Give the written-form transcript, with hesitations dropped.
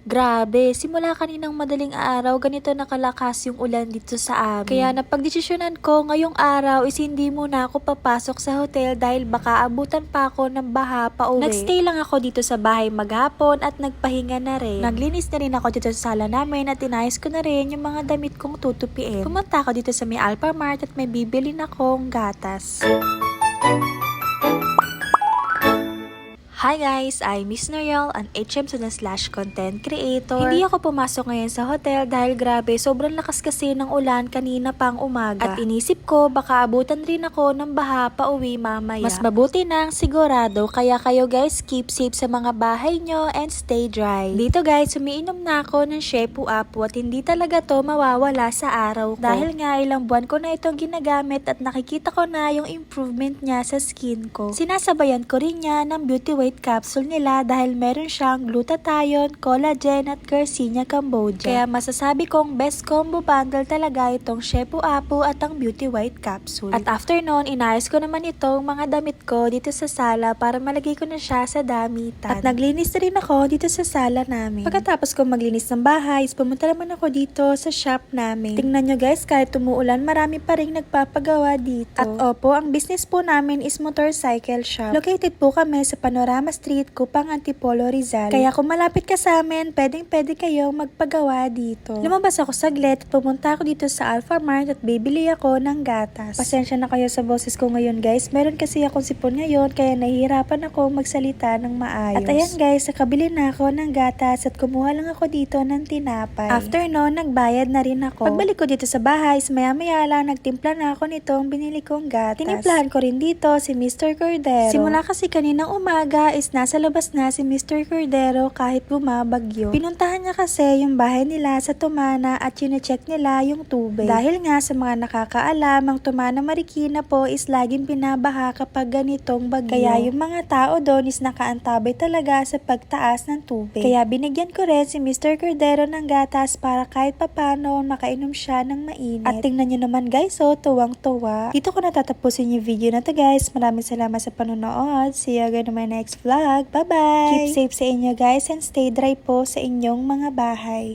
Grabe, simula kaninang madaling araw, ganito nakalakas yung ulan dito sa amin. Kaya napagdesisyonan ko ngayong araw is hindi muna ako papasok sa hotel dahil baka abutan pa ako ng baha pa uwi. Nagstay lang ako dito sa bahay maghapon at nagpahinga na rin. Naglinis na rin ako dito sa sala namin at inayos ko na rin yung mga damit kong tutupiin. Pumunta ako dito sa may Alphamart at may bibilin akong gatas. Hi guys! I'm Miss Noel, an HM student / content creator. Hindi ako pumasok ngayon sa hotel dahil grabe, sobrang lakas kasi ng ulan kanina pang umaga. At inisip ko baka abutan rin ako ng baha pa uwi mamaya. Mas mabuti nang sigurado, kaya kayo guys keep safe sa mga bahay nyo and stay dry. Dito guys, umiinom na ako ng Shepu Apo at hindi talaga to mawawala sa araw ko. Dahil nga ilang buwan ko na itong ginagamit at nakikita ko na yung improvement niya sa skin ko. Sinasabayan ko rin niya ng Beauty Weight capsule nila dahil meron siyang glutathione, collagen at Garcinia Cambogia. Kaya masasabi kong best combo bundle talaga itong Shepu Apo at ang Beauty White capsule. At after nun, inayos ko naman itong mga damit ko dito sa sala para malagay ko na siya sa damitan. At naglinis na rin ako dito sa sala namin. Pagkatapos ko maglinis ng bahay, pumunta naman ako dito sa shop namin. Tingnan nyo guys, kahit tumuulan, marami pa rin nagpapagawa dito. At opo, ang business po namin is motorcycle shop. Located po kami sa Panorama Street, Kupang, Antipolo, Rizal. Kaya kung malapit ka sa amin, pwede kayong magpagawa dito. Lumabas ako saglit, pumunta ako dito sa Alphamart at bibili ako ng gatas. Pasensya na kayo sa boses ko ngayon guys, meron kasi akong sipon ngayon kaya nahihirapan ako magsalita ng maayos. At ayan guys, nakabili na ako ng gatas at kumuha lang ako dito ng tinapay. After noon, nagbayad na rin ako. Pagbalik ko dito sa bahay, maya-maya lang nagtimpla na ako nitong binili kong gatas. Tinimplahan ko rin dito si Mr. Cordero. Simula kasi kaninang umaga is nasa labas na si Mr. Cordero kahit bumabagyo. Pinuntahan niya kasi yung bahay nila sa Tumana at chinecheck nila yung tubig. Dahil nga sa mga nakakaalam, ang Tumana Marikina po is laging binabaha kapag ganitong bagyo. Kaya yung mga tao doon is nakaantabay talaga sa pagtaas ng tubig. Kaya binigyan ko rin si Mr. Cordero ng gatas para kahit papano makainom siya ng mainit. At tingnan nyo naman guys, oh, tuwang-tuwa. Dito ko natatapusin yung video na to guys. Maraming salamat sa panonood. See you again in my next vlog. Bye-bye! Keep safe sa inyo guys and stay dry po sa inyong mga bahay.